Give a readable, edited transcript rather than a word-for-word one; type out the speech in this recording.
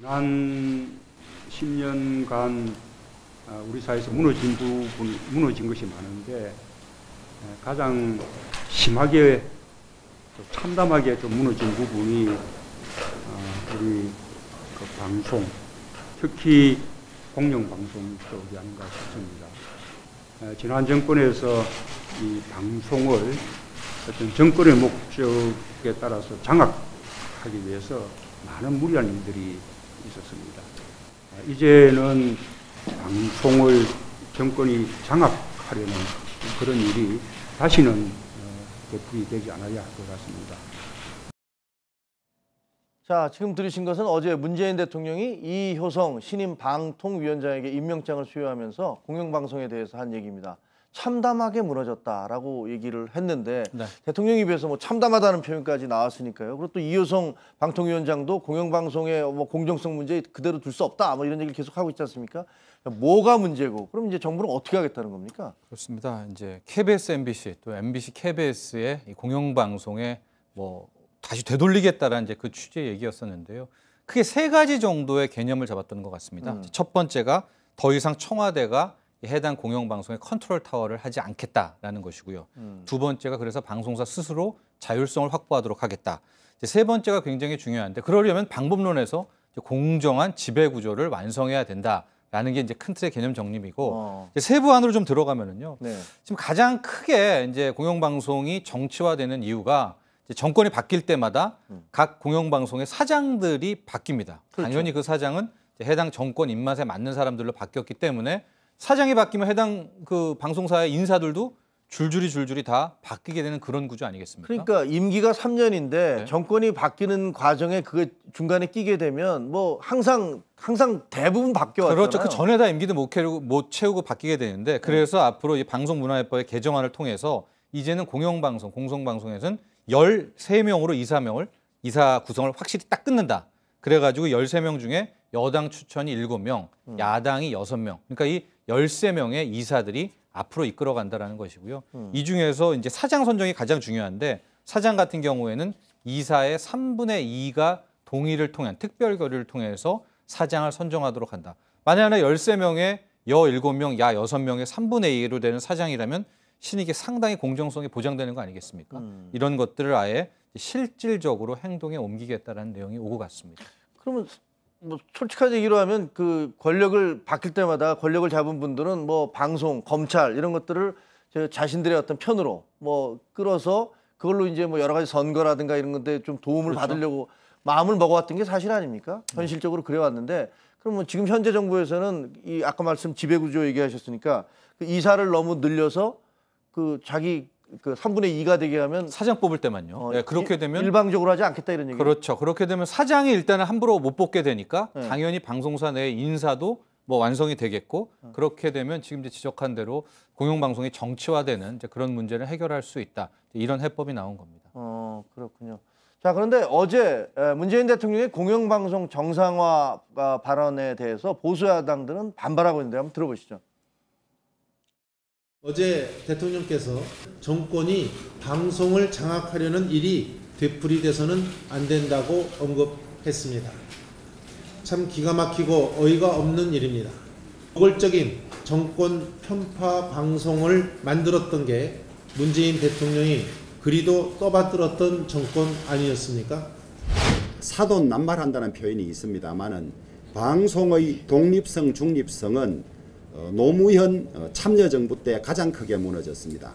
지난 10년간 우리 사회에서 무너진 것이 많은데 가장 심하게 참담하게 좀 무너진 부분이 우리 그 방송, 특히 공영방송 쪽이 아닌가 싶습니다. 지난 정권에서 이 방송을 어떤 정권의 목적에 따라서 장악하기 위해서 많은 무리한 일들이 있었습니다. 이제는 방송을 정권이 장악하려는 그런 일이 다시는 되풀이 되지 않아야 할 것 같습니다. 자, 지금 들으신 것은 어제 문재인 대통령이 이효성 신임 방통위원장에게 임명장을 수여하면서 공영방송에 대해서 한 얘기입니다. 참담하게 무너졌다라고 얘기를 했는데 네. 대통령 입에서 뭐 참담하다는 표현까지 나왔으니까요. 그리고 또 이효성 방통위원장도 공영방송의 뭐 공정성 문제 그대로 둘 수 없다 뭐 이런 얘기를 계속 하고 있지 않습니까? 뭐가 문제고 그럼 이제 정부는 어떻게 하겠다는 겁니까? 그렇습니다. 이제 KBS, MBC 또 MBC, KBS의 이 공영방송에 뭐 다시 되돌리겠다라는 이제 그 취지의 얘기였었는데요. 크게 세 가지 정도의 개념을 잡았던 것 같습니다. 첫 번째가 더 이상 청와대가 해당 공영방송의 컨트롤 타워를 하지 않겠다라는 것이고요. 두 번째가 그래서 방송사 스스로 자율성을 확보하도록 하겠다. 이제 세 번째가 굉장히 중요한데 그러려면 방법론에서 공정한 지배 구조를 완성해야 된다라는 게 이제 큰 틀의 개념 정립이고 이제 세부 안으로 좀 들어가면은요. 네. 지금 가장 크게 이제 공영방송이 정치화되는 이유가 이제 정권이 바뀔 때마다 각 공영방송의 사장들이 바뀝니다. 그렇죠. 당연히 그 사장은 이제 해당 정권 입맛에 맞는 사람들로 바뀌었기 때문에 사장이 바뀌면 해당 그 방송사의 인사들도 줄줄이 다 바뀌게 되는 그런 구조 아니겠습니까? 그러니까 임기가 3년인데 네. 정권이 바뀌는 과정에 그게 중간에 끼게 되면 뭐 항상 대부분 바뀌어왔잖아요. 그렇죠. 그 전에 다 임기도 못 채우고 바뀌게 되는데 그래서 앞으로 이 방송문화회법의 개정안을 통해서 이제는 공영방송, 공성방송에서는 13명으로 이사 구성을 확실히 딱 끊는다. 그래가지고 13명 중에 여당 추천이 7명, 야당이 6명. 그러니까 이 13명의 이사들이 앞으로 이끌어간다라는 것이고요. 이 중에서 이제 사장 선정이 가장 중요한데 사장 같은 경우에는 이사의 3분의 2가 동의를 통한 특별 결의를 통해서 사장을 선정하도록 한다. 만약에 13명의 여 7명, 야 6명의 3분의 2로 되는 사장이라면 신익이 상당히 공정성이 보장되는 거 아니겠습니까? 이런 것들을 아예 실질적으로 행동에 옮기겠다는 내용이 오고 갔습니다. 그러면 뭐 솔직한 얘기로 하면 그 권력을 바뀔 때마다 권력을 잡은 분들은 뭐 방송, 검찰 이런 것들을 자신들의 어떤 편으로 뭐 끌어서 그걸로 이제 뭐 여러 가지 선거라든가 이런 건데 좀 도움을 그렇죠. 받으려고 마음을 먹어왔던 게 사실 아닙니까? 현실적으로 그래왔는데 그러면 지금 현재 정부에서는 이 아까 말씀 지배구조 얘기하셨으니까 그 이사를 너무 늘려서 그 자기 그 3분의 2가 되게 하면 사장 뽑을 때만요. 네, 그렇게 되면 일방적으로 하지 않겠다 이런 얘기. 그렇죠. 그렇게 되면 사장이 일단은 함부로 못 뽑게 되니까 네. 당연히 방송사 내 인사도 뭐 완성이 되겠고 그렇게 되면 지금 이제 지적한 대로 공영방송이 정치화되는 이제 그런 문제를 해결할 수 있다. 이런 해법이 나온 겁니다. 그렇군요. 자, 그런데 어제 문재인 대통령의 공영방송 정상화 발언에 대해서 보수 야당들은 반발하고 있는데 한번 들어보시죠. 어제 대통령께서 정권이 방송을 장악하려는 일이 되풀이돼서는 안 된다고 언급했습니다. 참 기가 막히고 어이가 없는 일입니다. 노골적인 정권 편파 방송을 만들었던 게 문재인 대통령이 그리도 떠받들었던 정권 아니었습니까? 사돈남발한다는 표현이 있습니다만은 방송의 독립성, 중립성은 노무현 참여정부 때 가장 크게 무너졌습니다.